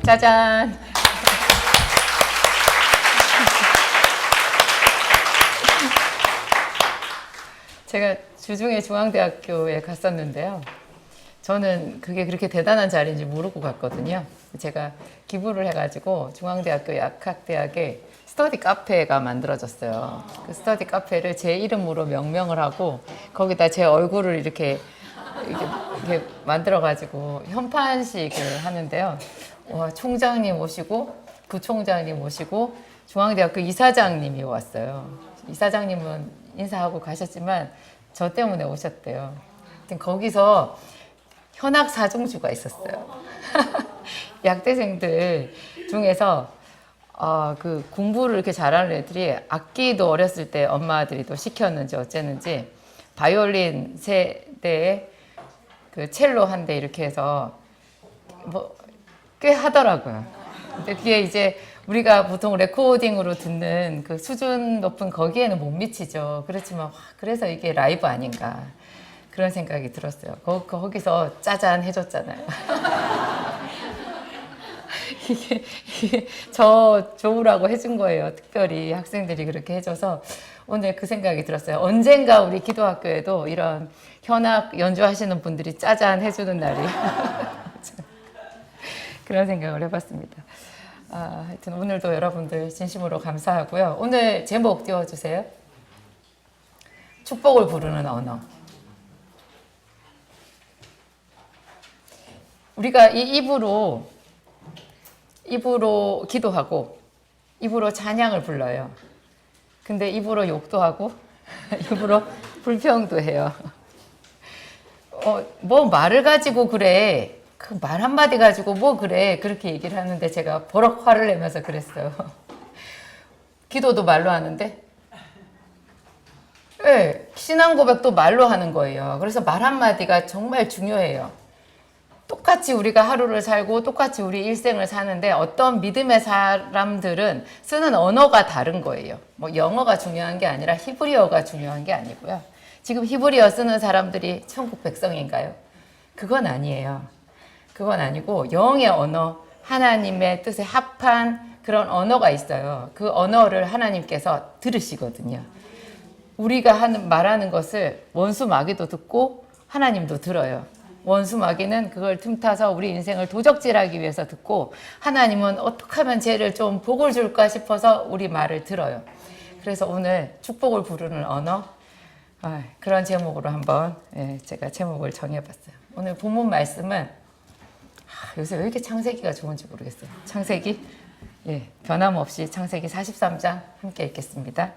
짜잔. 제가 주중에 중앙대학교에 갔었는데요. 저는 그게 그렇게 대단한 자리인지 모르고 갔거든요. 제가 기부를 해가지고 중앙대학교 약학대학에 스터디 카페가 만들어졌어요. 그 스터디 카페를 제 이름으로 명명을 하고 거기다 제 얼굴을 이렇게 만들어가지고 현판식을 하는데요. 와, 총장님 오시고 부총장님 오시고 중앙대학교 이사장님이 왔어요. 이사장님은 인사하고 가셨지만 저 때문에 오셨대요. 하여튼 거기서 현악 사중주가 있었어요. 약대생들 중에서 그 공부를 이렇게 잘하는 애들이 악기도 어렸을 때 엄마들이 또 시켰는지 어쨌는지 바이올린 세 대에 그 첼로 한 대 이렇게 해서 뭐 꽤 하더라고요. 근데 그게 이제 우리가 보통 레코딩으로 듣는 그 수준 높은 거기에는 못 미치죠. 그렇지만 그래서 이게 라이브 아닌가 그런 생각이 들었어요. 거기서 짜잔 해줬잖아요. 이게 저 좋으라고 해준 거예요. 특별히 학생들이 그렇게 해줘서 오늘 그 생각이 들었어요. 언젠가 우리 기도학교에도 이런 현악 연주하시는 분들이 짜잔 해주는 날이 그런 생각을 해봤습니다. 하여튼 오늘도 여러분들 진심으로 감사하고요. 오늘 제목 띄워주세요. 축복을 부르는 언어. 우리가 이 입으로 기도하고 입으로 찬양을 불러요. 근데 입으로 욕도 하고 입으로 불평도 해요. 뭐 말을 가지고 그래. 그 말 한마디 가지고 뭐 그래. 그렇게 얘기를 하는데 제가 버럭 화를 내면서 그랬어요. 기도도 말로 하는데 네, 신앙 고백도 말로 하는 거예요. 그래서 말 한마디가 정말 중요해요. 똑같이 우리가 하루를 살고 똑같이 우리 일생을 사는데 어떤 믿음의 사람들은 쓰는 언어가 다른 거예요. 뭐 영어가 중요한 게 아니라 히브리어가 중요한 게 아니고요. 지금 히브리어 쓰는 사람들이 천국 백성인가요? 그건 아니에요. 그건 아니고 영의 언어, 하나님의 뜻에 합한 그런 언어가 있어요. 그 언어를 하나님께서 들으시거든요. 우리가 말하는 것을 원수 마귀도 듣고 하나님도 들어요. 원수 마귀는 그걸 틈타서 우리 인생을 도적질하기 위해서 듣고 하나님은 어떻게 하면 쟤를 좀 복을 줄까 싶어서 우리 말을 들어요. 그래서 오늘 축복을 부르는 언어 그런 제목으로 한번 제가 제목을 정해봤어요. 오늘 본문 말씀은 요새 왜 이렇게 창세기가 좋은지 모르겠어요. 창세기 변함없이 창세기 43장 함께 읽겠습니다.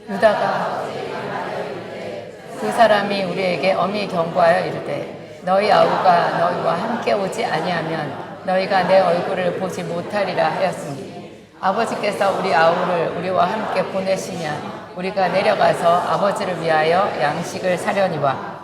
유다가 그 사람이 우리에게 엄히 경고하여 이르되 너희 아우가 너희와 함께 오지 아니하면 너희가 내 얼굴을 보지 못하리라 하였으니 아버지께서 우리 아우를 우리와 함께 보내시면 우리가 내려가서 아버지를 위하여 양식을 사려니와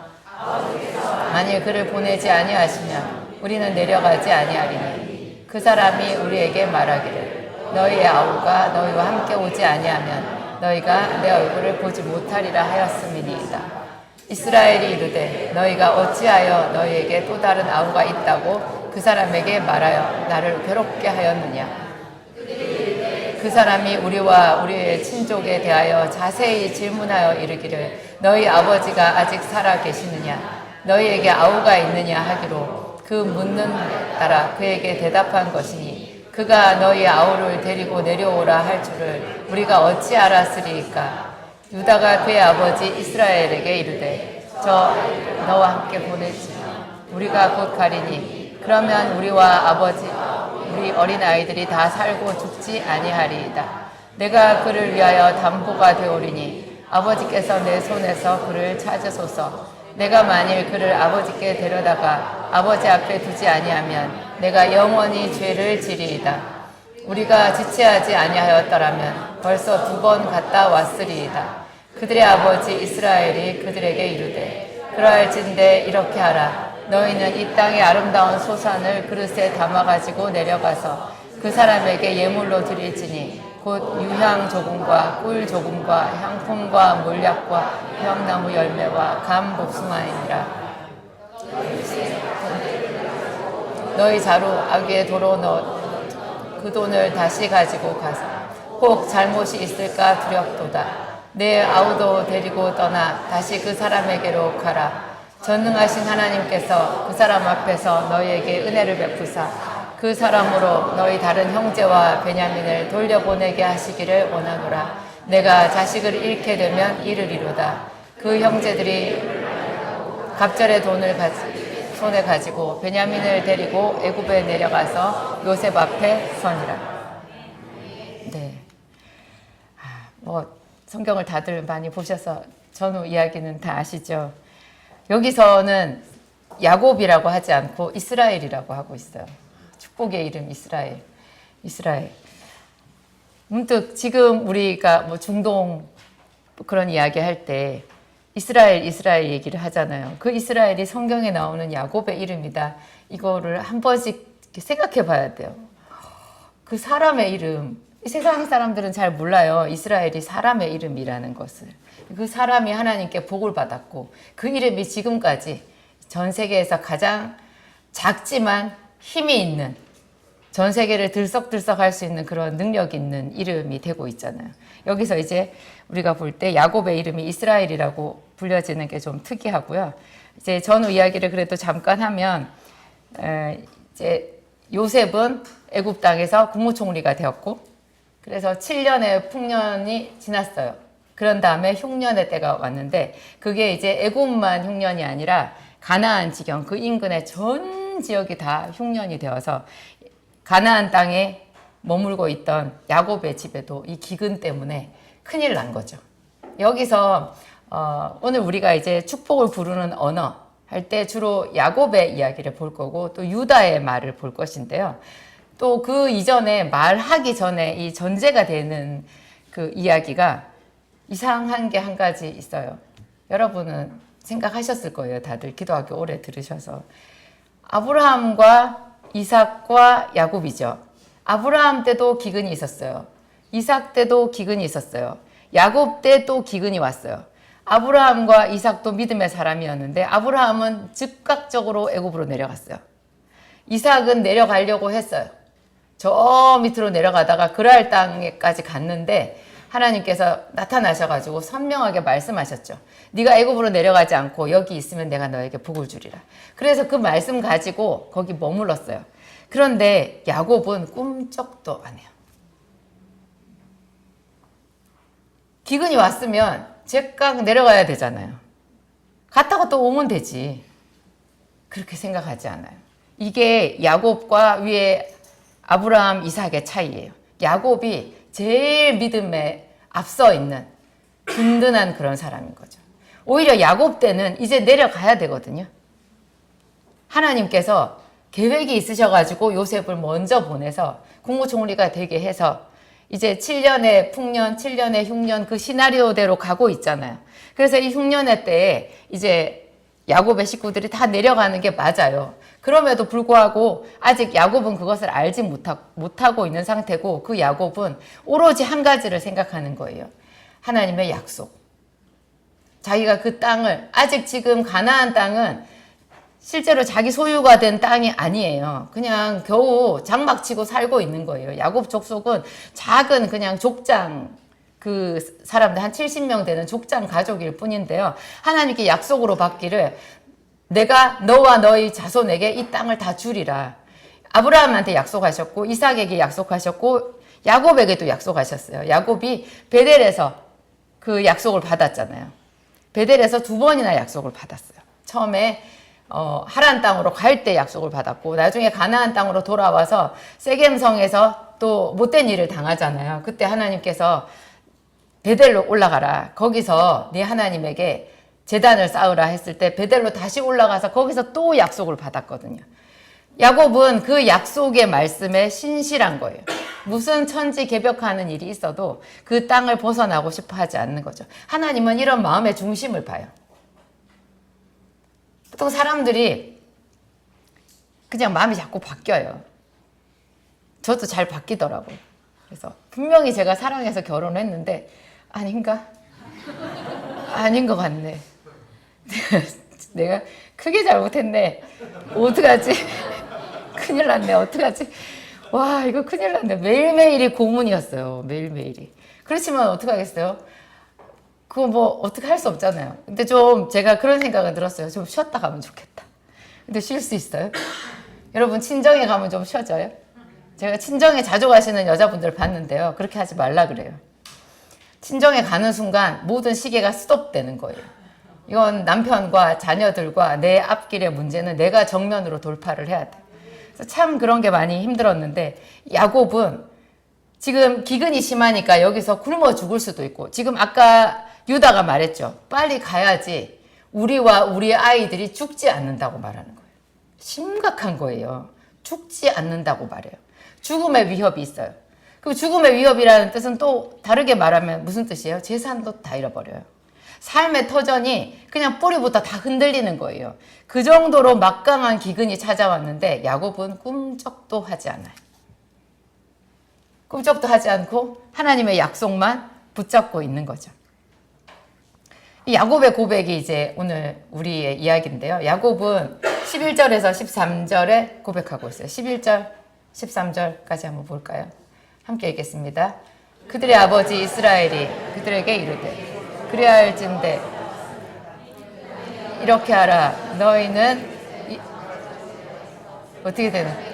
만일 그를 보내지 아니하시면 우리는 내려가지 아니하리니 그 사람이 우리에게 말하기를 너희의 아우가 너희와 함께 오지 아니하면 너희가 내 얼굴을 보지 못하리라 하였음이니이다. 이스라엘이 이르되 너희가 어찌하여 너희에게 또 다른 아우가 있다고 그 사람에게 말하여 나를 괴롭게 하였느냐. 그 사람이 우리와 우리의 친족에 대하여 자세히 질문하여 이르기를 너희 아버지가 아직 살아 계시느냐 너희에게 아우가 있느냐 하기로 그 묻는 따라 그에게 대답한 것이니 그가 너희 아우를 데리고 내려오라 할 줄을 우리가 어찌 알았으리이까. 유다가 그의 아버지 이스라엘에게 이르되 저 너와 함께 보내지 우리가 곧 가리니 그러면 우리와 아버지 우리 어린아이들이 다 살고 죽지 아니하리이다. 내가 그를 위하여 담보가 되오리니 아버지께서 내 손에서 그를 찾으소서. 내가 만일 그를 아버지께 데려다가 아버지 앞에 두지 아니하면 내가 영원히 죄를 지리이다. 우리가 지체하지 아니하였더라면 벌써 2번 갔다 왔으리이다. 그들의 아버지 이스라엘이 그들에게 이르되 그러할진대 이렇게 하라. 너희는 이 땅의 아름다운 소산을 그릇에 담아가지고 내려가서 그 사람에게 예물로 드릴지니 곧 유향 조금과 꿀 조금과 향품과 몰약과 향나무 열매와 감 복숭아이니라. 너희 자루 아귀에 도로 넣어 그 돈을 다시 가지고 가서 혹 잘못이 있을까 두렵도다. 내 아우도 데리고 떠나 다시 그 사람에게로 가라. 전능하신 하나님께서 그 사람 앞에서 너희에게 은혜를 베푸사 그 사람으로 너희 다른 형제와 베냐민을 돌려보내게 하시기를 원하노라. 내가 자식을 잃게 되면 이르리로다. 그 형제들이 갑절의 돈을 손에 가지고 베냐민을 데리고 애굽에 내려가서 요셉 앞에 서니라. 네. 뭐 성경을 다들 많이 보셔서 전후 이야기는 다 아시죠? 여기서는 야곱이라고 하지 않고 이스라엘이라고 하고 있어요. 축복의 이름 이스라엘. 이스라엘. 문득 지금 우리가 뭐 중동 그런 이야기 할 때 이스라엘 얘기를 하잖아요. 그 이스라엘이 성경에 나오는 야곱의 이름이다. 이거를 한 번씩 생각해 봐야 돼요. 그 사람의 이름, 이 세상 사람들은 잘 몰라요. 이스라엘이 사람의 이름이라는 것을. 그 사람이 하나님께 복을 받았고 그 이름이 지금까지 전 세계에서 가장 작지만 힘이 있는, 전 세계를 들썩들썩할 수 있는 그런 능력 있는 이름이 되고 있잖아요. 여기서 이제 우리가 볼 때 야곱의 이름이 이스라엘이라고 불려지는 게 좀 특이하고요. 이제 전후 이야기를 그래도 잠깐 하면 이제 요셉은 애굽 땅에서 국무총리가 되었고 그래서 7년의 풍년이 지났어요. 그런 다음에 흉년의 때가 왔는데 그게 이제 애굽만 흉년이 아니라 가나안 지경 그 인근의 전 지역이 다 흉년이 되어서 가나안 땅에 머물고 있던 야곱의 집에도 이 기근 때문에 큰일 난 거죠. 여기서 오늘 우리가 이제 축복을 부르는 언어 할 때 주로 야곱의 이야기를 볼 거고 또 유다의 말을 볼 것인데요. 또 그 이전에 말하기 전에 이 전제가 되는 그 이야기가 이상한 게 한 가지 있어요. 여러분은 생각하셨을 거예요. 다들 기도하기 오래 들으셔서. 아브라함과 이삭과 야곱이죠. 아브라함 때도 기근이 있었어요. 이삭 때도 기근이 있었어요. 야곱 때도 기근이 왔어요. 아브라함과 이삭도 믿음의 사람이었는데 아브라함은 즉각적으로 애굽으로 내려갔어요. 이삭은 내려가려고 했어요. 저 밑으로 내려가다가 그랄 땅에까지 갔는데 하나님께서 나타나셔가지고 선명하게 말씀하셨죠. 네가 애굽으로 내려가지 않고 여기 있으면 내가 너에게 복을 주리라. 그래서 그 말씀 가지고 거기 머물렀어요. 그런데 야곱은 꿈쩍도 안 해요. 기근이 왔으면 제깍 내려가야 되잖아요. 갔다가 또 오면 되지. 그렇게 생각하지 않아요. 이게 야곱과 위에 아브라함, 이삭의 차이예요. 야곱이 제일 믿음에 앞서 있는 든든한 그런 사람인 거죠. 오히려 야곱 때는 이제 내려가야 되거든요. 하나님께서 계획이 있으셔가지고 요셉을 먼저 보내서 국무총리가 되게 해서 이제 7년의 풍년, 7년의 흉년 그 시나리오대로 가고 있잖아요. 그래서 이 흉년의 때에 이제 야곱의 식구들이 다 내려가는 게 맞아요. 그럼에도 불구하고 아직 야곱은 그것을 알지 못하고 있는 상태고 그 야곱은 오로지 한 가지를 생각하는 거예요. 하나님의 약속. 자기가 그 땅을 아직 지금 가나안 땅은 실제로 자기 소유가 된 땅이 아니에요. 그냥 겨우 장막치고 살고 있는 거예요. 야곱 족속은 작은 그냥 족장 그 사람들 한 70명 되는 족장 가족일 뿐인데요. 하나님께 약속으로 받기를 내가 너와 너희 자손에게 이 땅을 다 주리라. 아브라함한테 약속하셨고 이삭에게 약속하셨고 야곱에게도 약속하셨어요. 야곱이 베델에서 그 약속을 받았잖아요. 베델에서 2번이나 약속을 받았어요. 처음에 하란 땅으로 갈 때 약속을 받았고 나중에 가나안 땅으로 돌아와서 세겜성에서 또 못된 일을 당하잖아요. 그때 하나님께서 베델로 올라가라. 거기서 네 하나님에게 제단을 쌓으라 했을 때 베델로 다시 올라가서 거기서 또 약속을 받았거든요. 야곱은 그 약속의 말씀에 신실한 거예요. 무슨 천지개벽하는 일이 있어도 그 땅을 벗어나고 싶어 하지 않는 거죠. 하나님은 이런 마음의 중심을 봐요. 보통 사람들이 그냥 마음이 자꾸 바뀌어요. 저도 잘 바뀌더라고요. 그래서 분명히 제가 사랑해서 결혼했는데 아닌가? 아닌 것 같네. 내가 크게 잘못했네. 어떡하지? 큰일 났네. 어떡하지? 와, 이거 큰일 났네. 매일매일이 고문이었어요. 매일매일이. 그렇지만 어떡하겠어요? 그거 뭐 어떻게 할 수 없잖아요. 근데 좀 제가 그런 생각은 들었어요. 좀 쉬었다 가면 좋겠다. 근데 쉴 수 있어요? 여러분 친정에 가면 좀 쉬어져요? 제가 친정에 자주 가시는 여자분들 봤는데요. 그렇게 하지 말라 그래요. 친정에 가는 순간 모든 시계가 스톱되는 거예요. 이건 남편과 자녀들과 내 앞길의 문제는 내가 정면으로 돌파를 해야 돼. 그래서 참 그런 게 많이 힘들었는데 야곱은 지금 기근이 심하니까 여기서 굶어 죽을 수도 있고 지금 아까 유다가 말했죠. 빨리 가야지 우리와 우리 아이들이 죽지 않는다고 말하는 거예요. 심각한 거예요. 죽지 않는다고 말해요. 죽음의 위협이 있어요. 그 죽음의 위협이라는 뜻은 또 다르게 말하면 무슨 뜻이에요? 재산도 다 잃어버려요. 삶의 터전이 그냥 뿌리부터 다 흔들리는 거예요. 그 정도로 막강한 기근이 찾아왔는데 야곱은 꿈쩍도 하지 않아요. 꿈쩍도 하지 않고 하나님의 약속만 붙잡고 있는 거죠. 이 야곱의 고백이 이제 오늘 우리의 이야기인데요. 야곱은 11절에서 13절에 고백하고 있어요. 11절, 13절까지 한번 볼까요? 함께 읽겠습니다. 그들의 아버지 이스라엘이 그들에게 이르되 그리할진대 이렇게 하라. 너희는 어떻게 되는?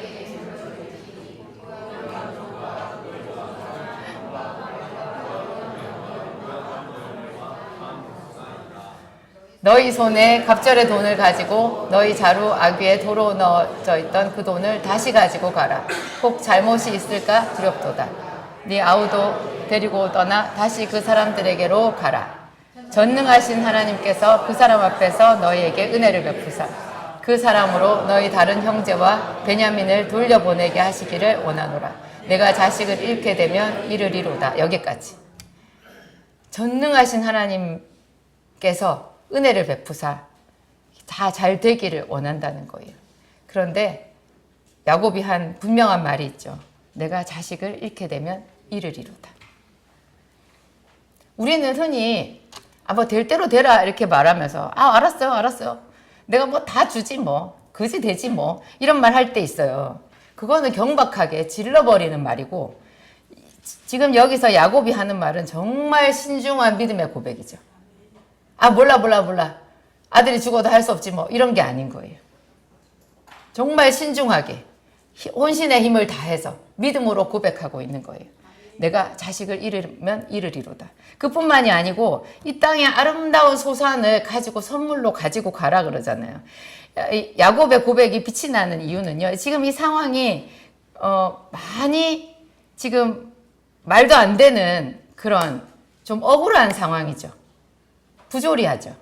너희 손에 갑절의 돈을 가지고 너희 자루 아귀에 도로 넣어져 있던 그 돈을 다시 가지고 가라. 혹 잘못이 있을까 두렵도다. 네 아우도 데리고 떠나 다시 그 사람들에게로 가라. 전능하신 하나님께서 그 사람 앞에서 너희에게 은혜를 베푸사 그 사람으로 너희 다른 형제와 베냐민을 돌려보내게 하시기를 원하노라. 내가 자식을 잃게 되면 이를 이루다. 여기까지. 전능하신 하나님께서 은혜를 베푸사 다 잘 되기를 원한다는 거예요. 그런데 야곱이 한 분명한 말이 있죠. 내가 자식을 잃게 되면 이를 이루다. 우리는 흔히 뭐 될 대로 되라 이렇게 말하면서 알았어요. 내가 뭐 다 주지 뭐. 그지 되지 뭐. 이런 말 할 때 있어요. 그거는 경박하게 질러버리는 말이고 지금 여기서 야곱이 하는 말은 정말 신중한 믿음의 고백이죠. 몰라. 아들이 죽어도 할 수 없지 뭐. 이런 게 아닌 거예요. 정말 신중하게 혼신의 힘을 다해서 믿음으로 고백하고 있는 거예요. 내가 자식을 잃으면 이를 이루다. 그뿐만이 아니고 이 땅의 아름다운 소산을 가지고 선물로 가지고 가라 그러잖아요. 야곱의 고백이 빛이 나는 이유는요. 지금 이 상황이 많이 지금 말도 안 되는 그런 좀 억울한 상황이죠. 부조리하죠.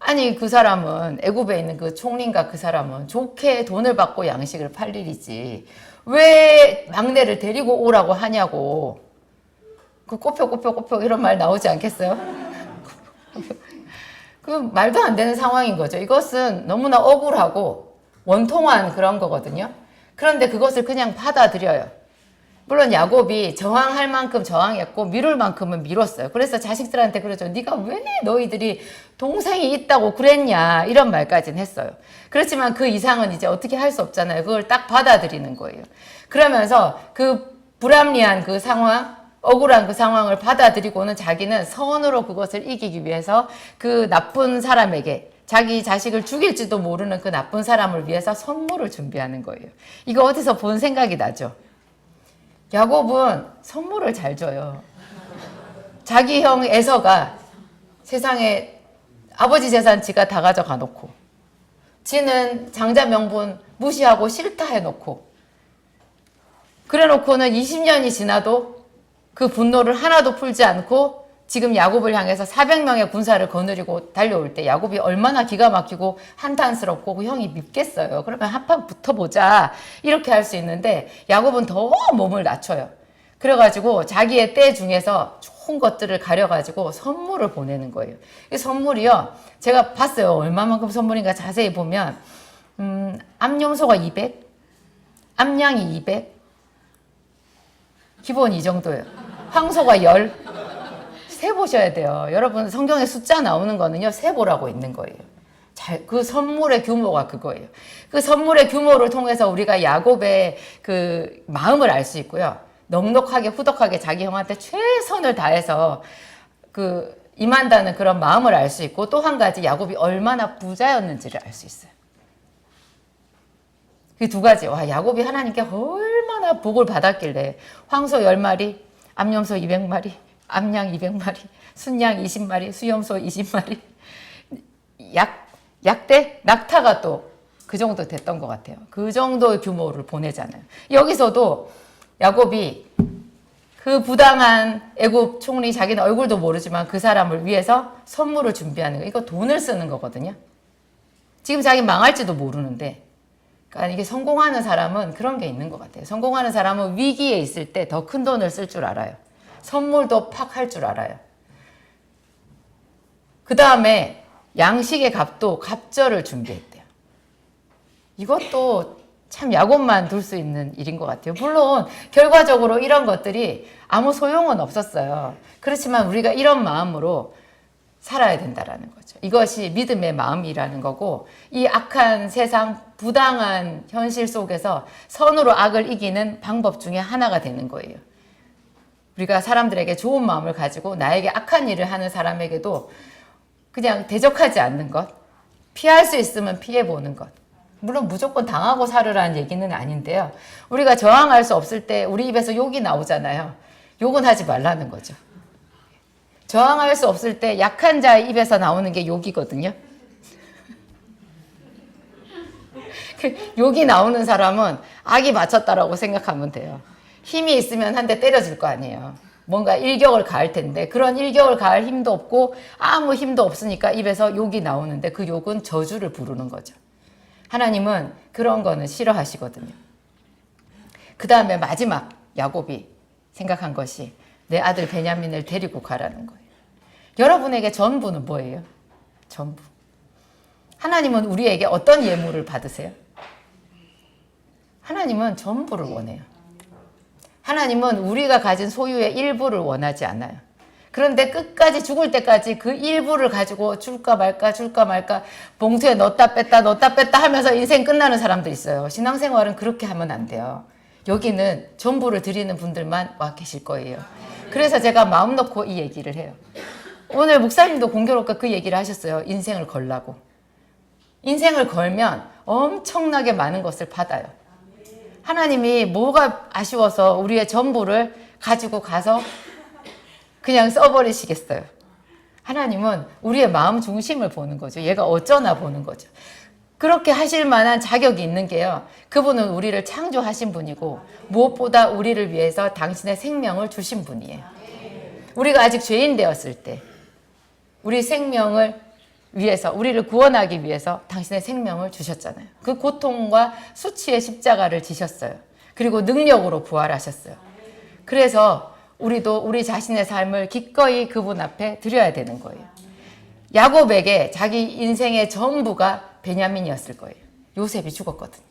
아니 그 사람은 애굽에 있는 그 총리인가 그 사람은 좋게 돈을 받고 양식을 팔 일이지 왜 막내를 데리고 오라고 하냐고. 그 꼬표 이런 말 나오지 않겠어요? 그 말도 안 되는 상황인 거죠. 이것은 너무나 억울하고 원통한 그런 거거든요. 그런데 그것을 그냥 받아들여요. 물론 야곱이 저항할 만큼 저항했고 미룰 만큼은 미뤘어요. 그래서 자식들한테 그러죠. 네가 왜 너희들이 동생이 있다고 그랬냐 이런 말까지는 했어요. 그렇지만 그 이상은 이제 어떻게 할 수 없잖아요. 그걸 딱 받아들이는 거예요. 그러면서 그 불합리한 그 상황, 억울한 그 상황을 받아들이고는 자기는 선으로 그것을 이기기 위해서 그 나쁜 사람에게 자기 자식을 죽일지도 모르는 그 나쁜 사람을 위해서 선물을 준비하는 거예요. 이거 어디서 본 생각이 나죠? 야곱은 선물을 잘 줘요. 자기 형 에서가 세상에 아버지 재산 지가 다 가져가 놓고 지는 장자 명분 무시하고 싫다 해놓고 그래 놓고는 20년이 지나도 그 분노를 하나도 풀지 않고 지금 야곱을 향해서 400명의 군사를 거느리고 달려올 때 야곱이 얼마나 기가 막히고 한탄스럽고 그 형이 밉겠어요. 그러면 한판 붙어보자 이렇게 할 수 있는데 야곱은 더 몸을 낮춰요. 그래가지고 자기의 때 중에서 좋은 것들을 가려가지고 선물을 보내는 거예요. 이 선물이요. 제가 봤어요. 얼마만큼 선물인가 자세히 보면 암염소가 200, 암양이 200, 기본 이 정도예요. 황소가 10. 세보셔야 돼요. 여러분 성경에 숫자 나오는 거는요, 세보라고 있는 거예요. 그 선물의 규모가 그거예요. 그 선물의 규모를 통해서 우리가 야곱의 그 마음을 알 수 있고요. 넉넉하게 후덕하게 자기 형한테 최선을 다해서 그 임한다는 그런 마음을 알 수 있고, 또 한 가지 야곱이 얼마나 부자였는지를 알 수 있어요. 그 두 가지. 와, 야곱이 하나님께 얼마나 복을 받았길래 황소 10마리, 암염소 200마리, 암양 200마리, 순양 20마리, 수염소 20마리, 약대? 낙타가 또 그 정도 됐던 것 같아요. 그 정도의 규모를 보내잖아요. 여기서도 야곱이 그 부당한 애굽 총리, 자기는 얼굴도 모르지만 그 사람을 위해서 선물을 준비하는 거. 이거 돈을 쓰는 거거든요. 지금 자기 망할지도 모르는데. 그러니까 이게 성공하는 사람은 그런 게 있는 것 같아요. 성공하는 사람은 위기에 있을 때 더 큰 돈을 쓸 줄 알아요. 선물도 팍 할 줄 알아요. 그 다음에 양식의 값도 갑절을 준비했대요. 이것도 참 야곱만 둘 수 있는 일인 것 같아요. 물론 결과적으로 이런 것들이 아무 소용은 없었어요. 그렇지만 우리가 이런 마음으로 살아야 된다라는 거죠. 이것이 믿음의 마음이라는 거고, 이 악한 세상, 부당한 현실 속에서 선으로 악을 이기는 방법 중에 하나가 되는 거예요. 우리가 사람들에게 좋은 마음을 가지고 나에게 악한 일을 하는 사람에게도 그냥 대적하지 않는 것, 피할 수 있으면 피해보는 것. 물론 무조건 당하고 살으라는 얘기는 아닌데요. 우리가 저항할 수 없을 때 우리 입에서 욕이 나오잖아요. 욕은 하지 말라는 거죠. 저항할 수 없을 때 약한 자의 입에서 나오는 게 욕이거든요. 욕이 나오는 사람은 악이 맞췄다라고 생각하면 돼요. 힘이 있으면 한 대 때려줄 거 아니에요. 뭔가 일격을 가할 텐데, 그런 일격을 가할 힘도 없고 아무 힘도 없으니까 입에서 욕이 나오는데, 그 욕은 저주를 부르는 거죠. 하나님은 그런 거는 싫어하시거든요. 그 다음에 마지막 야곱이 생각한 것이 내 아들 베냐민을 데리고 가라는 거예요. 여러분에게 전부는 뭐예요? 전부. 하나님은 우리에게 어떤 예물을 받으세요? 하나님은 전부를 원해요. 하나님은 우리가 가진 소유의 일부를 원하지 않아요. 그런데 끝까지 죽을 때까지 그 일부를 가지고 줄까 말까 봉투에 넣었다 뺐다 하면서 인생 끝나는 사람들 있어요. 신앙생활은 그렇게 하면 안 돼요. 여기는 전부를 드리는 분들만 와 계실 거예요. 그래서 제가 마음 놓고 이 얘기를 해요. 오늘 목사님도 공교롭게 그 얘기를 하셨어요. 인생을 걸라고. 인생을 걸면 엄청나게 많은 것을 받아요. 하나님이 뭐가 아쉬워서 우리의 전부를 가지고 가서 그냥 써버리시겠어요. 하나님은 우리의 마음 중심을 보는 거죠. 얘가 어쩌나 보는 거죠. 그렇게 하실 만한 자격이 있는 게요, 그분은 우리를 창조하신 분이고 무엇보다 우리를 위해서 당신의 생명을 주신 분이에요. 우리가 아직 죄인 되었을 때 우리 생명을 위해서, 우리를 구원하기 위해서 당신의 생명을 주셨잖아요. 그 고통과 수치의 십자가를 지셨어요. 그리고 능력으로 부활하셨어요. 그래서 우리도 우리 자신의 삶을 기꺼이 그분 앞에 드려야 되는 거예요. 야곱에게 자기 인생의 전부가 베냐민이었을 거예요. 요셉이 죽었거든요.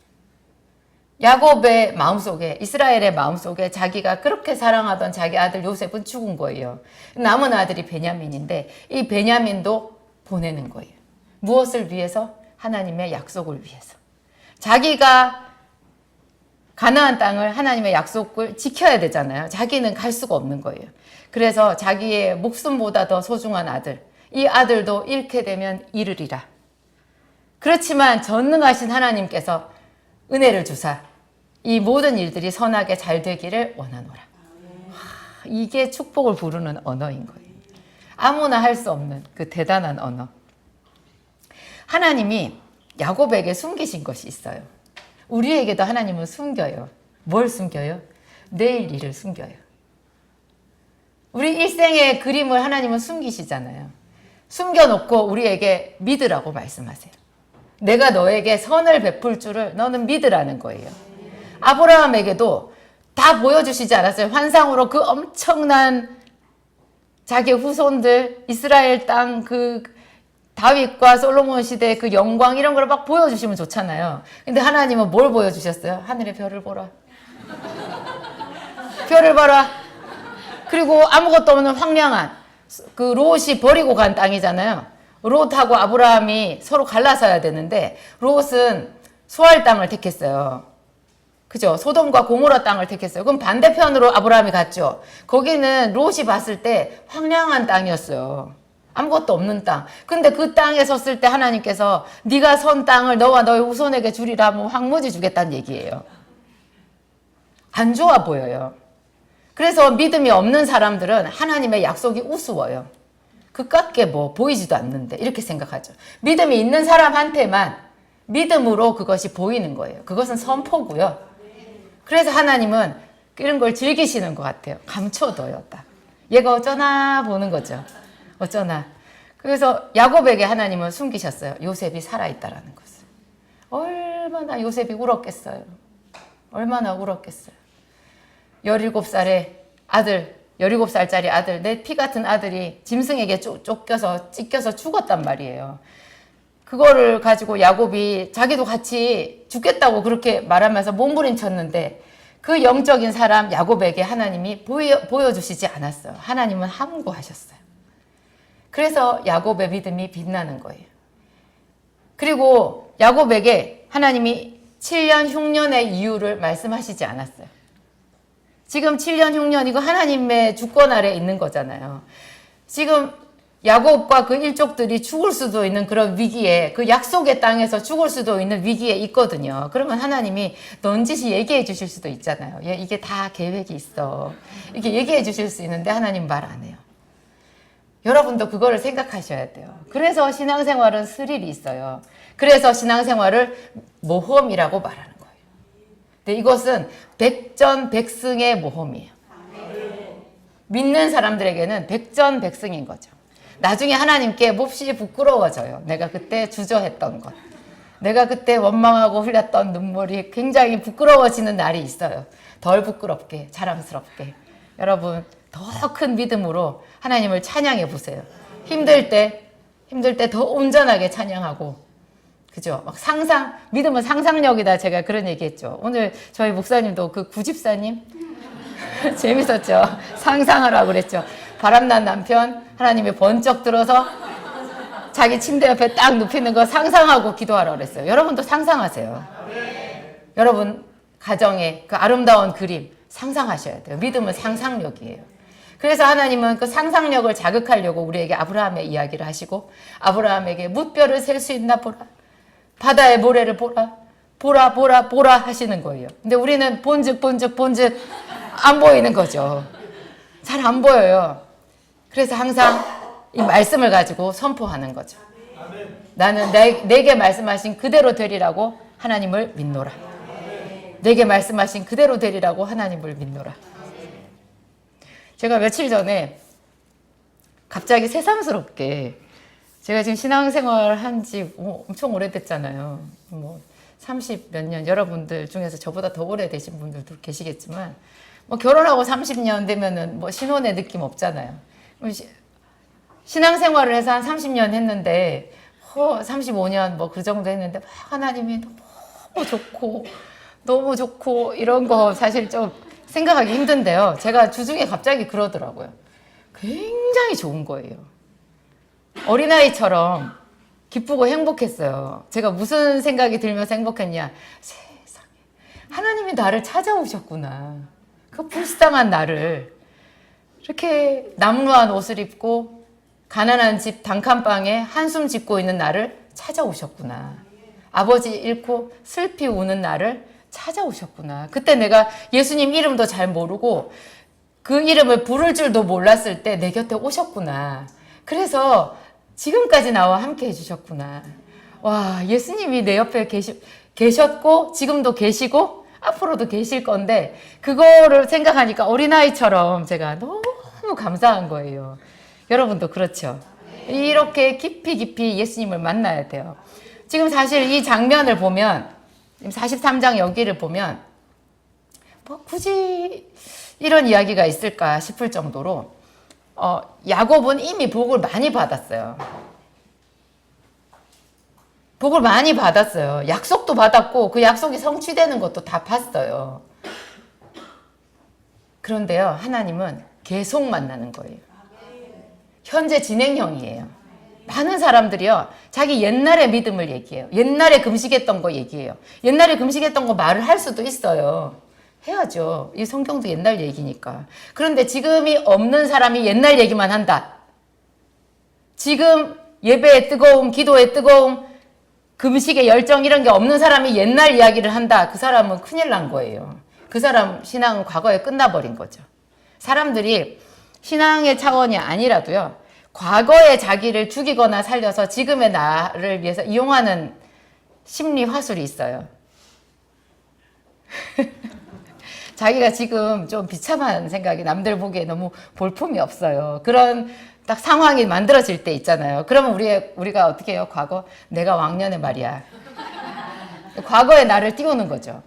야곱의 마음속에, 이스라엘의 마음속에 자기가 그렇게 사랑하던 자기 아들 요셉은 죽은 거예요. 남은 아들이 베냐민인데 이 베냐민도 보내는 거예요. 무엇을 위해서? 하나님의 약속을 위해서. 자기가 가나안 땅을, 하나님의 약속을 지켜야 되잖아요. 자기는 갈 수가 없는 거예요. 그래서 자기의 목숨보다 더 소중한 아들, 이 아들도 잃게 되면 잃으리라. 그렇지만 전능하신 하나님께서 은혜를 주사 이 모든 일들이 선하게 잘 되기를 원하노라. 이게 축복을 부르는 언어인 거예요. 아무나 할 수 없는 그 대단한 언어. 하나님이 야곱에게 숨기신 것이 있어요. 우리에게도 하나님은 숨겨요. 뭘 숨겨요? 내일 일을 숨겨요. 우리 일생의 그림을 하나님은 숨기시잖아요. 숨겨놓고 우리에게 믿으라고 말씀하세요. 내가 너에게 선을 베풀 줄을 너는 믿으라는 거예요. 아브라함에게도 다 보여주시지 않았어요. 환상으로 그 엄청난 자기 후손들, 이스라엘 땅 그 다윗과 솔로몬 시대의 그 영광 이런 걸 막 보여주시면 좋잖아요. 근데 하나님은 뭘 보여주셨어요? 하늘의 별을 보라. 별을 봐라. 그리고 아무것도 없는 황량한 그 롯이 버리고 간 땅이잖아요. 롯하고 아브라함이 서로 갈라서야 되는데 롯은 소알 땅을 택했어요. 그죠? 소돔과 고모라 땅을 택했어요. 그럼 반대편으로 아브라함이 갔죠. 거기는 롯이 봤을 때 황량한 땅이었어요. 아무것도 없는 땅. 근데 그 땅에 섰을 때 하나님께서 네가 선 땅을 너와 너의 후손에게 주리라 뭐 황무지 주겠다는 얘기예요. 안 좋아 보여요. 그래서 믿음이 없는 사람들은 하나님의 약속이 우스워요. 그깟게 뭐 보이지도 않는데 이렇게 생각하죠. 믿음이 있는 사람한테만 믿음으로 그것이 보이는 거예요. 그것은 선포고요. 그래서 하나님은 이런 걸 즐기시는 것 같아요. 감춰둬요. 딱. 얘가 어쩌나 보는 거죠. 어쩌나. 그래서 야곱에게 하나님은 숨기셨어요. 요셉이 살아있다라는 것을. 얼마나 요셉이 울었겠어요. 얼마나 울었겠어요. 17살의 아들, 17살짜리 아들, 내 피 같은 아들이 짐승에게 찢겨서 죽었단 말이에요. 그거를 가지고 야곱이 자기도 같이 죽겠다고 그렇게 말하면서 몸부림쳤는데 그 영적인 사람 야곱에게 하나님이 보여주시지 않았어요. 하나님은 함구하셨어요. 그래서 야곱의 믿음이 빛나는 거예요. 그리고 야곱에게 하나님이 7년 흉년의 이유를 말씀하시지 않았어요. 지금 7년 흉년 이거 하나님의 주권 아래에 있는 거잖아요. 지금 야곱과 그 일족들이 죽을 수도 있는 그런 위기에, 그 약속의 땅에서 죽을 수도 있는 위기에 있거든요. 그러면 하나님이 넌지시 얘기해 주실 수도 있잖아요. 이게 다 계획이 있어. 이렇게 얘기해 주실 수 있는데 하나님 말 안 해요. 여러분도 그거를 생각하셔야 돼요. 그래서 신앙생활은 스릴이 있어요. 그래서 신앙생활을 모험이라고 말하는 거예요. 근데 이것은 백전백승의 모험이에요. 믿는 사람들에게는 백전백승인 거죠. 나중에 하나님께 몹시 부끄러워져요. 내가 그때 주저했던 것. 내가 그때 원망하고 흘렸던 눈물이 굉장히 부끄러워지는 날이 있어요. 덜 부끄럽게, 자랑스럽게. 여러분, 더 큰 믿음으로 하나님을 찬양해 보세요. 힘들 때 더 온전하게 찬양하고, 그죠? 막 믿음은 상상력이다. 제가 그런 얘기 했죠. 오늘 저희 목사님도 그 구집사님, 재밌었죠? 상상하라고 그랬죠. 바람난 남편, 하나님이 번쩍 들어서 자기 침대 옆에 딱 눕히는 거 상상하고 기도하라고 그랬어요. 여러분도 상상하세요. 여러분 가정의 그 아름다운 그림 상상하셔야 돼요. 믿음은 상상력이에요. 그래서 하나님은 그 상상력을 자극하려고 우리에게 아브라함의 이야기를 하시고 아브라함에게 뭇별을 셀 수 있나 보라. 바다의 모래를 보라 하시는 거예요. 근데 우리는 본즉 안 보이는 거죠. 잘 안 보여요. 그래서 항상 이 말씀을 가지고 선포하는 거죠. 나는 내게 말씀하신 그대로 되리라고 하나님을 믿노라. 내게 말씀하신 그대로 되리라고 하나님을 믿노라. 제가 며칠 전에 갑자기 새삼스럽게 제가 지금 신앙생활 한 지 엄청 오래됐잖아요. 뭐 30 몇 년, 여러분들 중에서 저보다 더 오래되신 분들도 계시겠지만 뭐 결혼하고 30년 되면은 뭐 신혼의 느낌 없잖아요. 신앙생활을 해서 한 30년 했는데 35년 뭐 그 정도 했는데 막 하나님이 너무 좋고 이런 거 사실 좀 생각하기 힘든데요. 제가 주중에 갑자기 그러더라고요. 굉장히 좋은 거예요. 어린아이처럼 기쁘고 행복했어요. 제가 무슨 생각이 들면서 행복했냐. 세상에 하나님이 나를 찾아오셨구나. 그 불쌍한 나를 이렇게 남루한 옷을 입고 가난한 집 단칸방에 한숨 짓고 있는 나를 찾아오셨구나. 아버지 잃고 슬피 우는 나를 찾아오셨구나. 그때 내가 예수님 이름도 잘 모르고 그 이름을 부를 줄도 몰랐을 때 내 곁에 오셨구나. 그래서 지금까지 나와 함께 해주셨구나. 와, 예수님이 내 옆에 계셨고 지금도 계시고 앞으로도 계실 건데 그거를 생각하니까 어린아이처럼 제가 너무 감사한 거예요. 여러분도 그렇죠? 이렇게 깊이 예수님을 만나야 돼요. 지금 사실 이 장면을 보면 43장 여기를 보면 뭐 굳이 이런 이야기가 있을까 싶을 정도로 야곱은 이미 복을 많이 받았어요. 복을 많이 받았어요. 약속도 받았고 그 약속이 성취되는 것도 다 봤어요. 그런데요, 하나님은 계속 만나는 거예요. 현재 진행형이에요. 많은 사람들이요, 자기 옛날의 믿음을 얘기해요. 옛날에 금식했던 거 얘기해요. 옛날에 금식했던 거 말을 할 수도 있어요. 해야죠. 이 성경도 옛날 얘기니까. 그런데 지금이 없는 사람이 옛날 얘기만 한다. 지금 예배의 뜨거움, 기도의 뜨거움, 금식의 열정 이런 게 없는 사람이 옛날 이야기를 한다. 그 사람은 큰일 난 거예요. 그 사람 신앙은 과거에 끝나버린 거죠. 사람들이 신앙의 차원이 아니라도요, 과거의 자기를 죽이거나 살려서 지금의 나를 위해서 이용하는 심리 화술이 있어요. 자기가 지금 좀 비참한 생각이 남들 보기에 너무 볼품이 없어요. 그런 딱 상황이 만들어질 때 있잖아요. 그러면 우리가 어떻게 해요? 과거, 내가 왕년에 말이야. 과거의 나를 띄우는 거죠.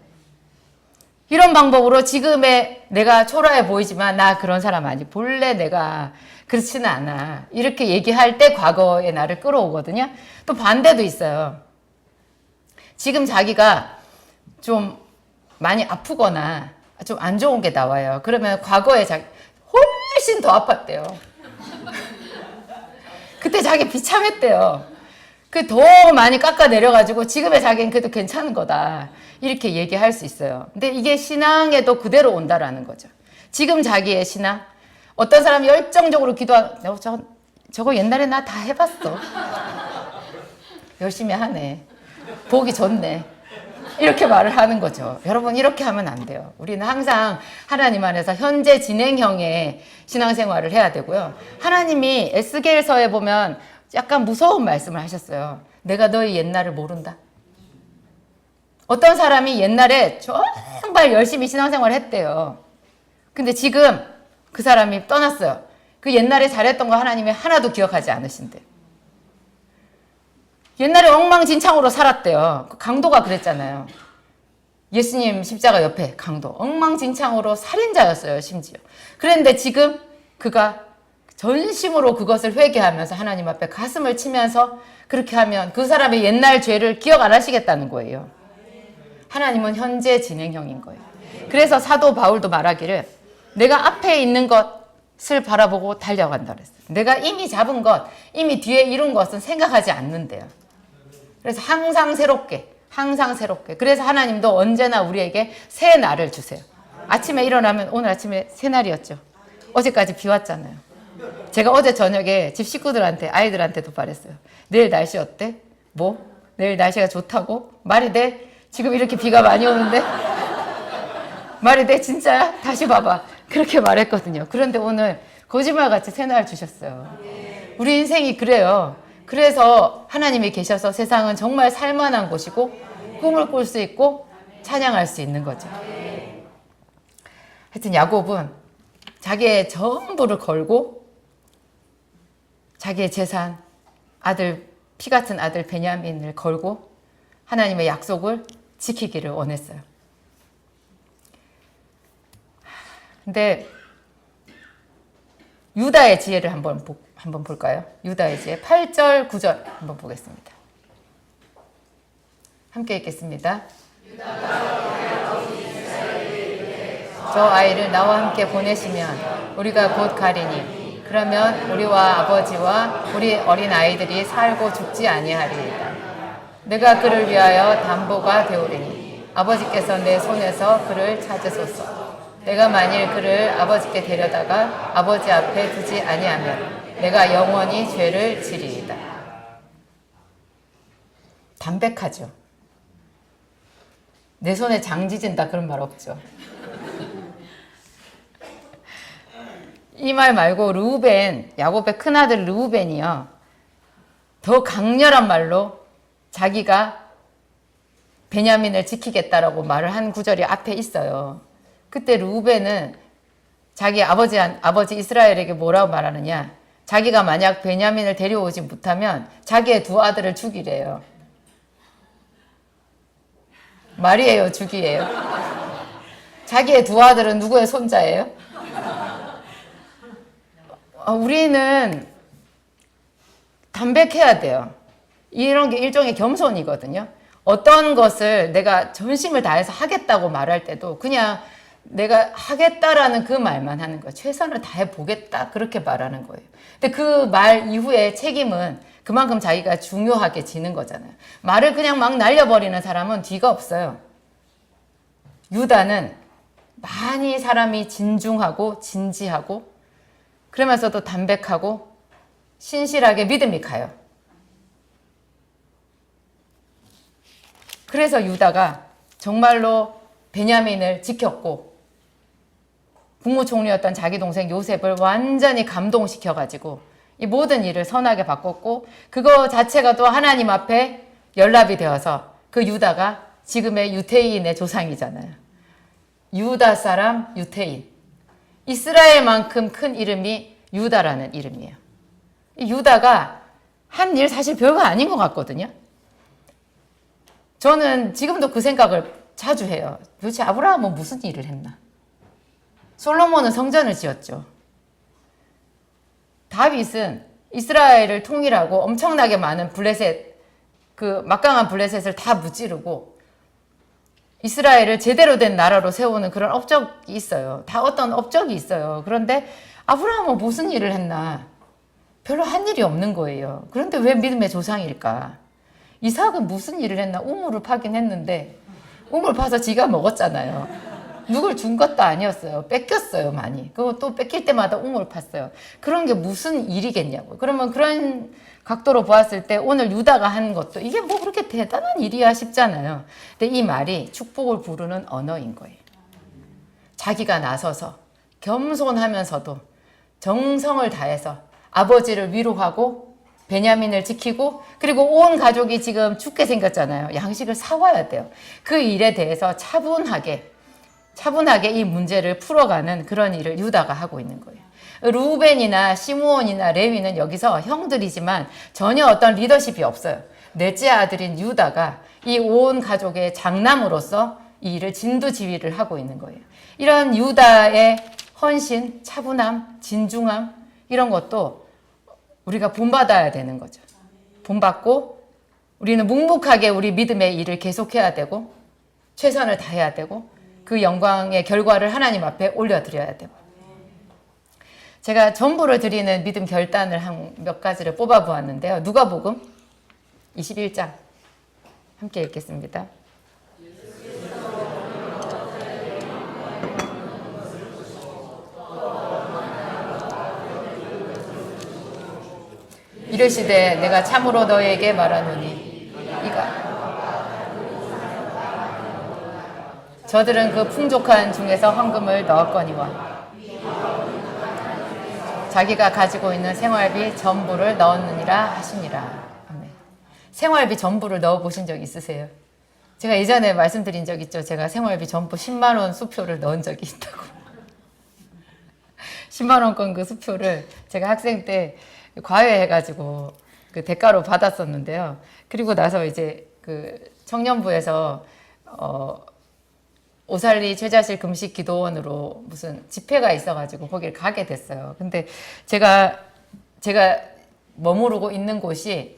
이런 방법으로 지금의 내가 초라해 보이지만 나 그런 사람 아니. 본래 내가 그렇지는 않아. 이렇게 얘기할 때 과거의 나를 끌어오거든요. 또 반대도 있어요. 지금 자기가 좀 많이 아프거나 좀 안 좋은 게 나와요. 그러면 과거에 자기 훨씬 더 아팠대요. 그때 자기 비참했대요. 그 더 많이 깎아내려가지고 지금의 자기는 그래도 괜찮은 거다. 이렇게 얘기할 수 있어요. 근데 이게 신앙에도 그대로 온다라는 거죠. 지금 자기의 신앙. 어떤 사람이 열정적으로 저거 옛날에 나 다 해봤어. 열심히 하네. 보기 좋네. 이렇게 말을 하는 거죠. 여러분, 이렇게 하면 안 돼요. 우리는 항상 하나님 안에서 현재 진행형의 신앙생활을 해야 되고요. 하나님이 에스겔서에 보면 약간 무서운 말씀을 하셨어요. 내가 너희 옛날을 모른다. 어떤 사람이 옛날에 정말 열심히 신앙생활을 했대요. 근데 지금 그 사람이 떠났어요. 그 옛날에 잘했던 거 하나님이 하나도 기억하지 않으신대. 옛날에 엉망진창으로 살았대요. 강도가 그랬잖아요. 예수님 십자가 옆에 강도. 엉망진창으로 살인자였어요, 심지어. 그런데 지금 그가 전심으로 그것을 회개하면서 하나님 앞에 가슴을 치면서 그렇게 하면 그 사람의 옛날 죄를 기억 안 하시겠다는 거예요. 하나님은 현재 진행형인 거예요. 그래서 사도 바울도 말하기를 내가 앞에 있는 것을 바라보고 달려간다 그랬어요. 내가 이미 잡은 것, 이미 뒤에 이룬 것은 생각하지 않는데요. 그래서 항상 새롭게. 그래서 하나님도 언제나 우리에게 새 날을 주세요. 아침에 일어나면 오늘 아침에 새 날이었죠. 어제까지 비 왔잖아요. 제가 어제 저녁에 집 식구들한테, 아이들한테도 말했어요. 내일 날씨 어때? 뭐? 내일 날씨가 좋다고? 말이 돼? 지금 이렇게 비가 많이 오는데? 말이 돼? 진짜야? 다시 봐봐. 그렇게 말했거든요. 그런데 오늘 거짓말같이 새 날 주셨어요. 우리 인생이 그래요. 그래서 하나님이 계셔서 세상은 정말 살만한 곳이고 꿈을 꿀 수 있고 찬양할 수 있는 거죠. 하여튼 야곱은 자기의 전부를 걸고 자기의 재산, 아들, 피 같은 아들 베냐민을 걸고 하나님의 약속을 지키기를 원했어요. 근데 유다의 지혜를 한번 볼까요? 유다의 지혜 8절, 9절 한번 보겠습니다. 함께 읽겠습니다. 저 아이를 나와 함께 보내시면 우리가 곧 가리니 그러면 우리와 아버지와 우리 어린 아이들이 살고 죽지 아니하리이다. 내가 그를 위하여 담보가 되오리니 아버지께서 내 손에서 그를 찾으소서. 내가 만일 그를 아버지께 데려다가 아버지 앞에 두지 아니하면 내가 영원히 죄를 지리이다. 담백하죠. 내 손에 장지진다 그런 말 없죠. 이 말 말고 르우벤, 야곱의 큰아들 르우벤이요. 더 강렬한 말로 자기가 베냐민을 지키겠다라고 말을 한 구절이 앞에 있어요. 그때 르우벤은 자기 아버지 이스라엘에게 뭐라고 말하느냐. 자기가 만약 베냐민을 데려오지 못하면 자기의 두 아들을 죽이래요. 말이에요, 죽이에요? 자기의 두 아들은 누구의 손자예요? 우리는 담백해야 돼요. 이런 게 일종의 겸손이거든요. 어떤 것을 내가 전심을 다해서 하겠다고 말할 때도 그냥 내가 하겠다라는 그 말만 하는 거예요. 최선을 다해 보겠다 그렇게 말하는 거예요. 근데 그 말 이후에 책임은 그만큼 자기가 중요하게 지는 거잖아요. 말을 그냥 막 날려버리는 사람은 뒤가 없어요. 유다는 많이 사람이 진중하고 진지하고 그러면서도 담백하고 신실하게 믿음이 가요. 그래서 유다가 정말로 베냐민을 지켰고 국무총리였던 자기 동생 요셉을 완전히 감동시켜가지고 이 모든 일을 선하게 바꿨고 그거 자체가 또 하나님 앞에 연락이 되어서 그 유다가 지금의 유태인의 조상이잖아요. 유다 사람 유태인. 이스라엘만큼 큰 이름이 유다라는 이름이에요. 이 유다가 한 일 사실 별거 아닌 것 같거든요. 저는 지금도 그 생각을 자주 해요. 도대체 아브라함은 무슨 일을 했나? 솔로몬은 성전을 지었죠. 다윗은 이스라엘을 통일하고 엄청나게 많은 블레셋, 그 막강한 블레셋을 다 무찌르고 이스라엘을 제대로 된 나라로 세우는 그런 업적이 있어요. 다 어떤 업적이 있어요. 그런데 아브라함은 무슨 일을 했나? 별로 한 일이 없는 거예요. 그런데 왜 믿음의 조상일까? 이삭은 무슨 일을 했나? 우물을 파긴 했는데 우물 파서 지가 먹었잖아요. 누굴 준 것도 아니었어요. 뺏겼어요, 많이. 그거 또 뺏길 때마다 우물 팠어요. 그런 게 무슨 일이겠냐고요. 그러면 그런 각도로 보았을 때 오늘 유다가 한 것도 이게 뭐 그렇게 대단한 일이야 싶잖아요. 근데 이 말이 축복을 부르는 언어인 거예요. 자기가 나서서 겸손하면서도 정성을 다해서 아버지를 위로하고 베냐민을 지키고 그리고 온 가족이 지금 죽게 생겼잖아요. 양식을 사와야 돼요. 그 일에 대해서 차분하게 이 문제를 풀어가는 그런 일을 유다가 하고 있는 거예요. 루벤이나 시므온이나 레위는 여기서 형들이지만 전혀 어떤 리더십이 없어요. 넷째 아들인 유다가 이 온 가족의 장남으로서 이 일을 진두지휘를 하고 있는 거예요. 이런 유다의 헌신, 차분함, 진중함 이런 것도 우리가 본받아야 되는 거죠. 본받고 우리는 묵묵하게 우리 믿음의 일을 계속해야 되고 최선을 다해야 되고 그 영광의 결과를 하나님 앞에 올려드려야 되고 제가 전부를 드리는 믿음 결단을 한 몇 가지를 뽑아보았는데요. 누가복음 21장 함께 읽겠습니다. 이르시되 내가 참으로 너에게 말하노니 이가 저들은 그 풍족한 중에서 헌금을 넣었거니와 자기가 가지고 있는 생활비 전부를 넣었느니라 하시니라. 아멘. 생활비 전부를 넣어보신 적 있으세요? 제가 예전에 말씀드린 적 있죠. 제가 생활비 전부 10만 원 수표를 넣은 적이 있다고. 10만 원권 그 수표를 제가 학생 때 과외해가지고 그 대가로 받았었는데요. 그리고 나서 이제 그 청년부에서 오살리 최자실 금식 기도원으로 무슨 집회가 있어가지고 거기를 가게 됐어요. 근데 제가 머무르고 있는 곳이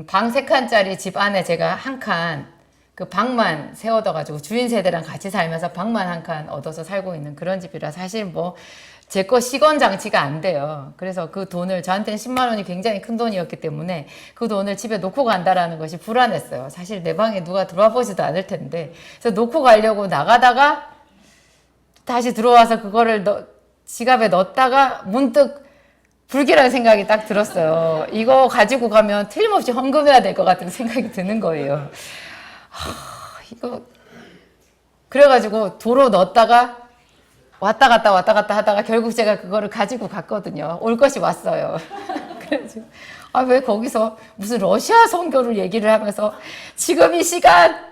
방 3칸짜리 집 안에 제가 한 칸 그 방만 세워둬가지고 주인 세대랑 같이 살면서 방만 한 칸 얻어서 살고 있는 그런 집이라 사실 뭐 제 거 시건 장치가 안 돼요. 그래서 그 돈을 저한테는 10만 원이 굉장히 큰 돈이었기 때문에 그 돈을 집에 놓고 간다라는 것이 불안했어요. 사실 내 방에 누가 들어와 보지도 않을 텐데. 그래서 놓고 가려고 나가다가 다시 들어와서 그거를 지갑에 넣었다가 문득 불길한 생각이 딱 들었어요. 이거 가지고 가면 틀림없이 헌금해야 될 것 같은 생각이 드는 거예요. 이거 그래가지고 도로 넣었다가 왔다 갔다 하다가 결국 제가 그거를 가지고 갔거든요. 올 것이 왔어요. 그래가지고 왜 거기서 무슨 러시아 선교를 얘기를 하면서 지금 이 시간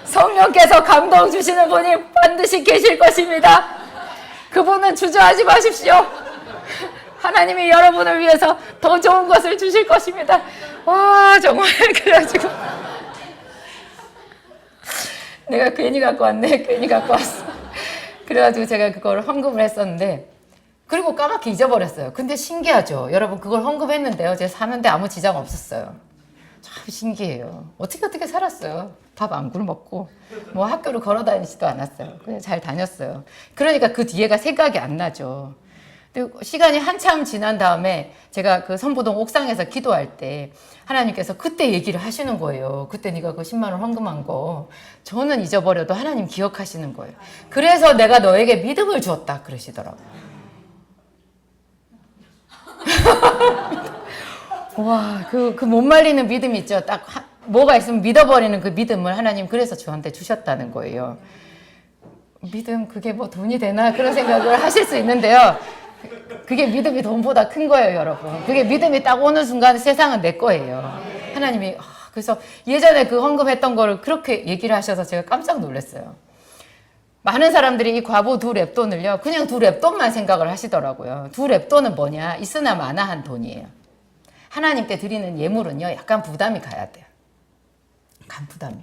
성령께서 감동 주시는 분이 반드시 계실 것입니다. 그분은 주저하지 마십시오. 하나님이 여러분을 위해서 더 좋은 것을 주실 것입니다. 와 정말 그래가지고 내가 괜히 갖고 왔어. 그래가지고 제가 그걸 헌금을 했었는데 그리고 까맣게 잊어버렸어요. 근데 신기하죠. 여러분 그걸 헌금했는데요. 제가 사는데 아무 지장 없었어요. 참 신기해요. 어떻게 살았어요. 밥 안 굶었고 뭐 학교를 걸어 다니지도 않았어요. 그냥 잘 다녔어요. 그러니까 그 뒤에가 생각이 안 나죠. 근데 시간이 한참 지난 다음에 제가 그 선부동 옥상에서 기도할 때 하나님께서 그때 얘기를 하시는 거예요. 그때 네가 그 10만 원 헌금한 거 저는 잊어버려도 하나님 기억하시는 거예요. 그래서 내가 너에게 믿음을 주었다 그러시더라고요. 와, 그 못 말리는 믿음 있죠. 딱 뭐가 있으면 믿어버리는 그 믿음을 하나님 그래서 저한테 주셨다는 거예요. 믿음 그게 뭐 돈이 되나 그런 생각을 하실 수 있는데요. 그게 믿음이 돈보다 큰 거예요, 여러분. 그게 믿음이 딱 오는 순간 세상은 내 거예요. 하나님이 그래서 예전에 그 헌금했던 거를 그렇게 얘기를 하셔서 제가 깜짝 놀랐어요. 많은 사람들이 이 과부 두 랩돈을요, 그냥 두 랩돈만 생각을 하시더라고요. 두 랩돈은 뭐냐? 있으나 마나한 돈이에요. 하나님께 드리는 예물은요, 약간 부담이 가야 돼요. 약간 부담이.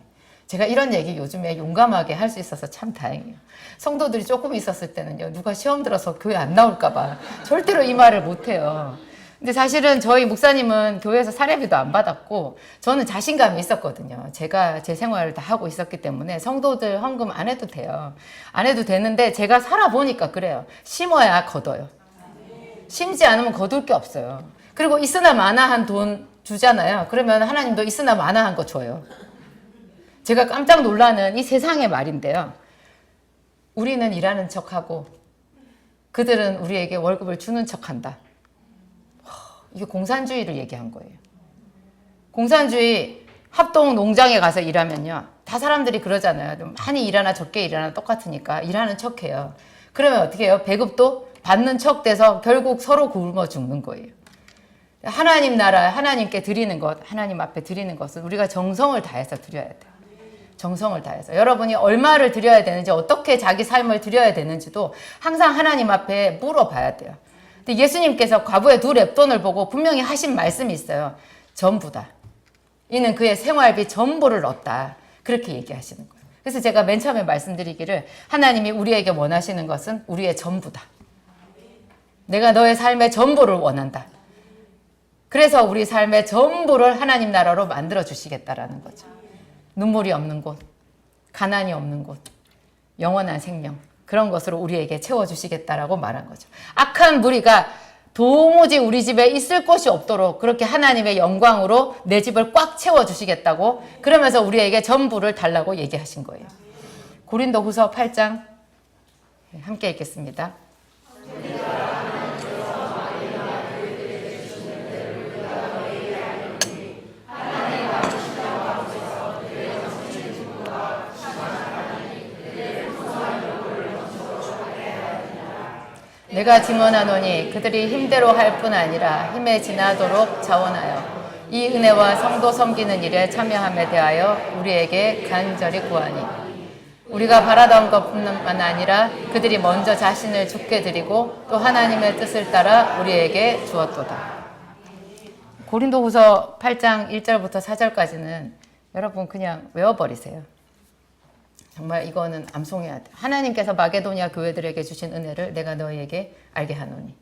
제가 이런 얘기 요즘에 용감하게 할 수 있어서 참 다행이에요. 성도들이 조금 있었을 때는요, 누가 시험 들어서 교회 안 나올까봐 절대로 이 말을 못해요. 근데 사실은 저희 목사님은 교회에서 사례비도 안 받았고, 저는 자신감이 있었거든요. 제가 제 생활을 다 하고 있었기 때문에 성도들 헌금 안 해도 돼요. 안 해도 되는데 제가 살아보니까 그래요. 심어야 거둬요. 심지 않으면 거둘 게 없어요. 그리고 있으나 마나한 돈 주잖아요. 그러면 하나님도 있으나 마나한 거 줘요. 제가 깜짝 놀라는 이 세상의 말인데요. 우리는 일하는 척하고 그들은 우리에게 월급을 주는 척한다. 이게 공산주의를 얘기한 거예요. 공산주의 합동 농장에 가서 일하면요. 다 사람들이 그러잖아요. 좀 많이 일하나 적게 일하나 똑같으니까 일하는 척해요. 그러면 어떻게 해요? 배급도 받는 척 돼서 결국 서로 굶어 죽는 거예요. 하나님 나라, 하나님께 드리는 것, 하나님 앞에 드리는 것은 우리가 정성을 다해서 드려야 돼요. 정성을 다해서. 여러분이 얼마를 드려야 되는지, 어떻게 자기 삶을 드려야 되는지도 항상 하나님 앞에 물어봐야 돼요. 근데 예수님께서 과부의 두 랩돈을 보고 분명히 하신 말씀이 있어요. 전부다. 이는 그의 생활비 전부를 넣었다. 그렇게 얘기하시는 거예요. 그래서 제가 맨 처음에 말씀드리기를 하나님이 우리에게 원하시는 것은 우리의 전부다. 내가 너의 삶의 전부를 원한다. 그래서 우리 삶의 전부를 하나님 나라로 만들어 주시겠다라는 거죠. 눈물이 없는 곳, 가난이 없는 곳, 영원한 생명, 그런 것으로 우리에게 채워주시겠다라고 말한 거죠. 악한 무리가 도무지 우리 집에 있을 곳이 없도록 그렇게 하나님의 영광으로 내 집을 꽉 채워주시겠다고, 그러면서 우리에게 전부를 달라고 얘기하신 거예요. 고린도후서 8장 함께 읽겠습니다. 내가 증언하노니 그들이 힘대로 할 뿐 아니라 힘에 지나도록 자원하여 이 은혜와 성도 섬기는 일에 참여함에 대하여 우리에게 간절히 구하니, 우리가 바라던 것뿐만 아니라 그들이 먼저 자신을 죽게 드리고 또 하나님의 뜻을 따라 우리에게 주었도다. 고린도후서 8장 1절부터 4절까지는 여러분 그냥 외워버리세요. 정말 이거는 암송해야 돼. 하나님께서 마게도니아 교회들에게 주신 은혜를 내가 너희에게 알게 하노니.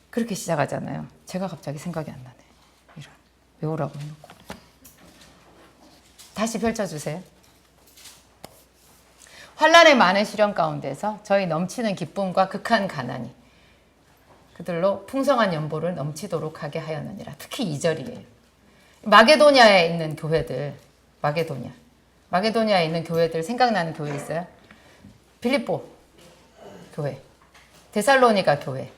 그렇게 시작하잖아요. 제가 갑자기 생각이 안 나네. 이런. 외우라고 해놓고. 다시 펼쳐주세요. 환난의 많은 시련 가운데서 저희 넘치는 기쁨과 극한 가난이 그들로 풍성한 연보를 넘치도록 하게 하였느니라. 특히 2절이에요. 마게도니아에 있는 교회들, 마게도니아에 있는 교회들 생각나는 교회 있어요? 빌립보 교회, 데살로니가 교회.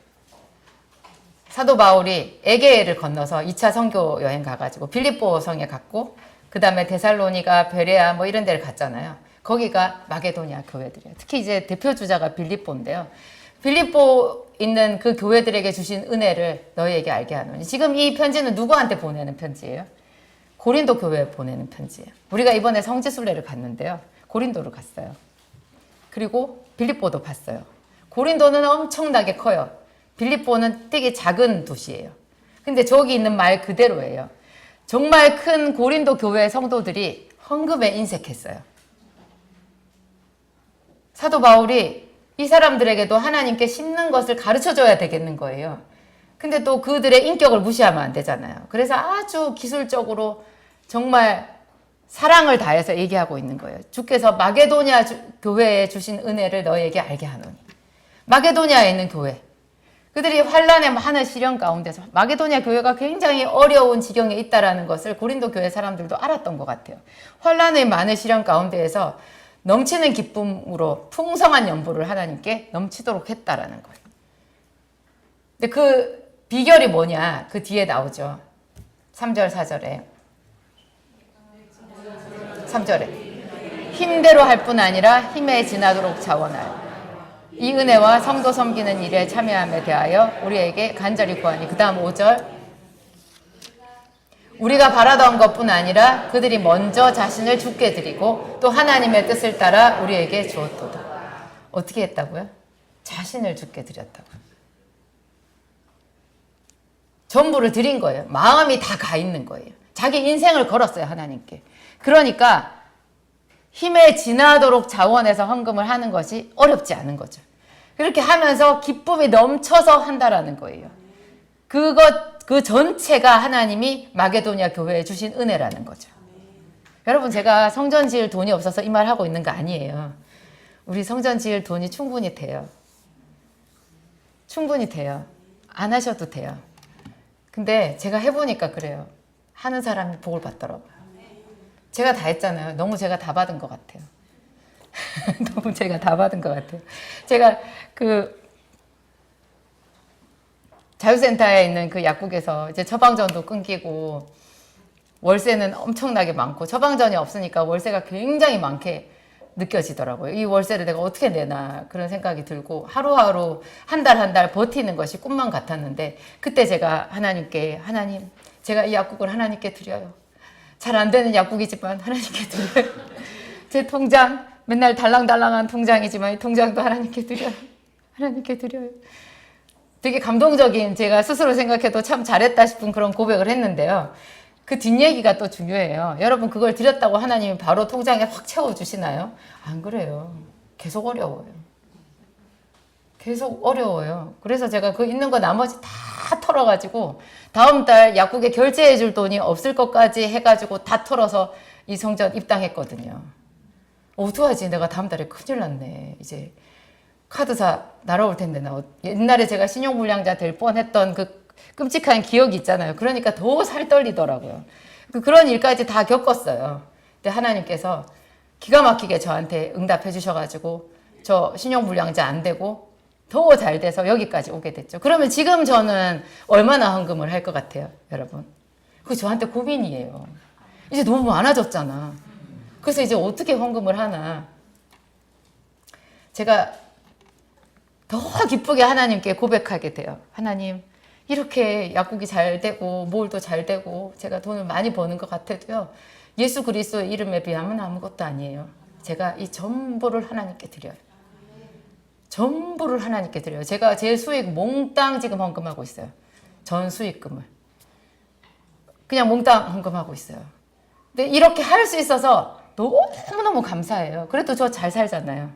사도 바울이 에게해를 건너서 2차 선교 여행 가가지고 빌립보 성에 갔고, 그 다음에 데살로니가, 베레아 뭐 이런 데를 갔잖아요. 거기가 마게도니아 교회들이에요. 특히 이제 대표 주자가 빌립보인데요. 빌립보 있는 그 교회들에게 주신 은혜를 너희에게 알게 하노니. 지금 이 편지는 누구한테 보내는 편지예요? 고린도 교회에 보내는 편지예요. 우리가 이번에 성지순례를 갔는데요. 고린도를 갔어요. 그리고 빌립보도 봤어요. 고린도는 엄청나게 커요. 빌립보는 되게 작은 도시예요. 근데 저기 있는 말 그대로예요. 정말 큰 고린도 교회 성도들이 헌금에 인색했어요. 사도 바울이 이 사람들에게도 하나님께 심는 것을 가르쳐줘야 되겠는 거예요. 근데 또 그들의 인격을 무시하면 안 되잖아요. 그래서 아주 기술적으로 정말 사랑을 다해서 얘기하고 있는 거예요. 주께서 마게도냐 교회에 주신 은혜를 너에게 알게 하노니. 마게도냐에 있는 교회. 그들이 환란에 많은 시련 가운데서 마게도냐 교회가 굉장히 어려운 지경에 있다라는 것을 고린도 교회 사람들도 알았던 것 같아요. 환란의 많은 시련 가운데에서 넘치는 기쁨으로 풍성한 연보를 하나님께 넘치도록 했다라는 거예요. 근데 그 비결이 뭐냐? 그 뒤에 나오죠. 3절, 4절에. 3절에. 힘대로 할 뿐 아니라 힘에 지나도록 자원하여. 이 은혜와 성도 섬기는 일에 참여함에 대하여 우리에게 간절히 구하니. 그 다음 5절. 우리가 바라던 것뿐 아니라 그들이 먼저 자신을 주께 드리고 또 하나님의 뜻을 따라 우리에게 주었도다. 어떻게 했다고요? 자신을 주께 드렸다고요. 전부를 드린 거예요. 마음이 다 가 있는 거예요. 자기 인생을 걸었어요, 하나님께. 그러니까 힘에 지나도록 자원해서 헌금을 하는 것이 어렵지 않은 거죠. 그렇게 하면서 기쁨이 넘쳐서 한다라는 거예요. 그 전체가 하나님이 마게도냐 교회에 주신 은혜라는 거죠. 여러분, 제가 성전 지을 돈이 없어서 이 말 하고 있는 거 아니에요. 우리 성전 지을 돈이 충분히 돼요. 충분히 돼요. 안 하셔도 돼요. 근데 제가 해보니까 그래요. 하는 사람이 복을 받더라고요. 제가 다 했잖아요. 너무 제가 다 받은 것 같아요. 너무 제가 다 받은 것 같아요. 제가 그 자유센터에 있는 그 약국에서 이제 처방전도 끊기고 월세는 엄청나게 많고 처방전이 없으니까 월세가 굉장히 많게 느껴지더라고요. 이 월세를 내가 어떻게 내나 그런 생각이 들고 하루하루 한 달 한 달 버티는 것이 꿈만 같았는데 그때 제가 하나님께 하나님 제가 이 약국을 하나님께 드려요. 잘 안 되는 약국이지만 하나님께 드려요. 제 통장 맨날 달랑달랑한 통장이지만 이 통장도 하나님께 드려요. 하나님께 드려요. 되게 감동적인 제가 스스로 생각해도 참 잘했다 싶은 그런 고백을 했는데요. 그 뒷얘기가 또 중요해요. 여러분 그걸 드렸다고 하나님이 바로 통장에 확 채워주시나요? 안 그래요. 계속 어려워요. 계속 어려워요. 그래서 제가 그 있는 거 나머지 다 털어가지고 다음 달 약국에 결제해줄 돈이 없을 것까지 해가지고 다 털어서 이 성전 입당했거든요. 어떡하지? 내가 다음 달에 큰일 났네. 이제 카드사 날아올 텐데 나 옛날에 제가 신용불량자 될 뻔했던 그 끔찍한 기억이 있잖아요. 그러니까 더 살 떨리더라고요. 그런 일까지 다 겪었어요. 근데 하나님께서 기가 막히게 저한테 응답해 주셔가지고 저 신용불량자 안 되고 더 잘 돼서 여기까지 오게 됐죠. 그러면 지금 저는 얼마나 헌금을 할 것 같아요, 여러분? 그게 저한테 고민이에요. 이제 너무 많아졌잖아. 그래서 이제 어떻게 헌금을 하나. 제가 더 기쁘게 하나님께 고백하게 돼요. 하나님, 이렇게 약국이 잘 되고 몰도 잘 되고 제가 돈을 많이 버는 것 같아도요. 예수 그리스도의 이름에 비하면 아무것도 아니에요. 제가 이 전부를 하나님께 드려요. 전부를 하나님께 드려요. 제가 제 수익 몽땅 지금 헌금하고 있어요. 전 수익금을. 그냥 몽땅 헌금하고 있어요. 근데 이렇게 할 수 있어서 너무너무 감사해요. 그래도 저 잘 살잖아요.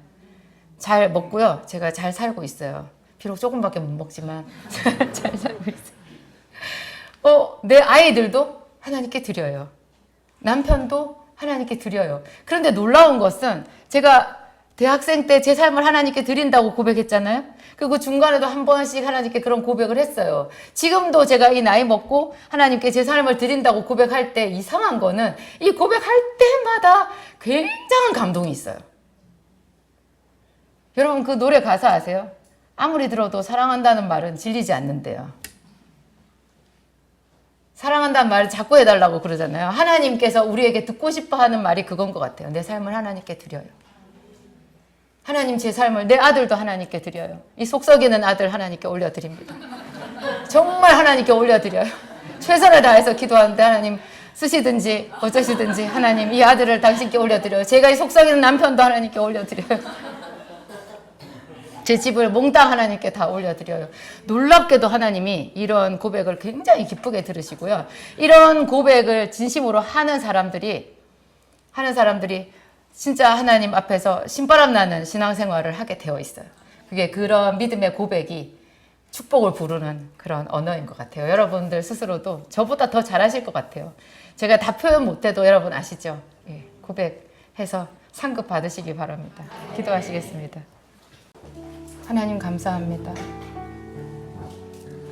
잘 먹고요. 제가 잘 살고 있어요. 비록 조금밖에 못 먹지만 잘 살고 있어요. 내 아이들도 하나님께 드려요. 남편도 하나님께 드려요. 그런데 놀라운 것은 제가 대학생 때 제 삶을 하나님께 드린다고 고백했잖아요. 그리고 중간에도 한 번씩 하나님께 그런 고백을 했어요. 지금도 제가 이 나이 먹고 하나님께 제 삶을 드린다고 고백할 때 이상한 거는 이 고백할 때마다 굉장한 감동이 있어요. 여러분 그 노래 가사 아세요? 아무리 들어도 사랑한다는 말은 질리지 않는데요. 사랑한다는 말을 자꾸 해달라고 그러잖아요. 하나님께서 우리에게 듣고 싶어 하는 말이 그건 것 같아요. 내 삶을 하나님께 드려요. 하나님 제 삶을 내 아들도 하나님께 드려요. 이 속썩이는 아들 하나님께 올려드립니다. 정말 하나님께 올려드려요. 최선을 다해서 기도하는데 하나님 쓰시든지 어쩌시든지 하나님 이 아들을 당신께 올려드려요. 제가 이 속썩이는 남편도 하나님께 올려드려요. 제 집을 몽땅 하나님께 다 올려드려요. 놀랍게도 하나님이 이런 고백을 굉장히 기쁘게 들으시고요. 이런 고백을 진심으로 하는 사람들이 진짜 하나님 앞에서 신바람 나는 신앙생활을 하게 되어 있어요. 그게 그런 믿음의 고백이 축복을 부르는 그런 언어인 것 같아요. 여러분들 스스로도 저보다 더 잘하실 것 같아요. 제가 다 표현 못해도 여러분 아시죠? 예, 고백해서 상급 받으시기 바랍니다. 기도하시겠습니다. 하나님 감사합니다.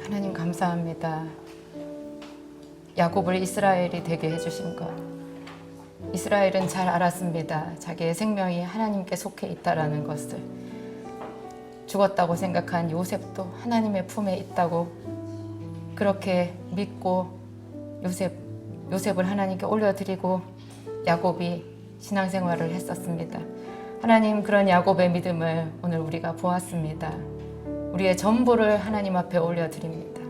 하나님 감사합니다. 야곱을 이스라엘이 되게 해주신 것. 이스라엘은 잘 알았습니다. 자기의 생명이 하나님께 속해 있다라는 것을. 죽었다고 생각한 요셉도 하나님의 품에 있다고 그렇게 믿고 요셉을 하나님께 올려드리고 야곱이 신앙생활을 했었습니다. 하나님, 그런 야곱의 믿음을 오늘 우리가 보았습니다. 우리의 전부를 하나님 앞에 올려드립니다.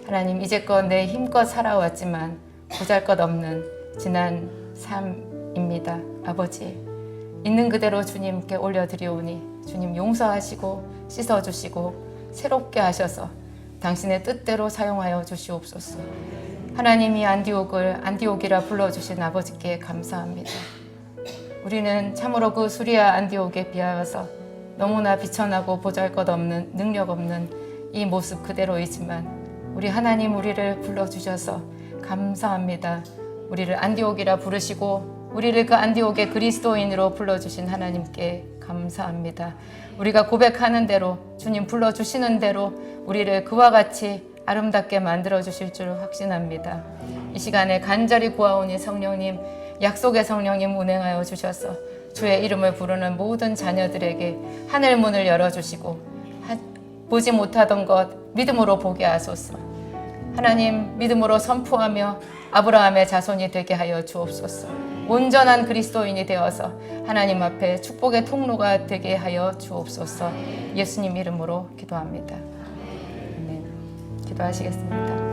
하나님, 이제껏 내 힘껏 살아왔지만 보잘것없는 지난 삶입니다. 아버지, 있는 그대로 주님께 올려드리오니 주님 용서하시고 씻어주시고 새롭게 하셔서 당신의 뜻대로 사용하여 주시옵소서. 하나님이 안디옥이라 불러주신 아버지께 감사합니다. 우리는 참으로 그 수리아 안디옥에 비하여서 너무나 비천하고 보잘것없는 능력 없는 이 모습 그대로이지만 우리 하나님, 우리를 불러주셔서 감사합니다. 우리를 안디옥이라 부르시고 우리를 그 안디옥의 그리스도인으로 불러주신 하나님께 감사합니다. 우리가 고백하는 대로, 주님 불러주시는 대로 우리를 그와 같이 아름답게 만들어주실 줄 확신합니다. 이 시간에 간절히 구하오니 성령님, 약속의 성령님 운행하여 주셔서 주의 이름을 부르는 모든 자녀들에게 하늘 문을 열어주시고 보지 못하던 것 믿음으로 보게 하소서. 하나님, 믿음으로 선포하며 아브라함의 자손이 되게 하여 주옵소서. 온전한 그리스도인이 되어서 하나님 앞에 축복의 통로가 되게 하여 주옵소서. 예수님 이름으로 기도합니다. 아멘. 기도하시겠습니다.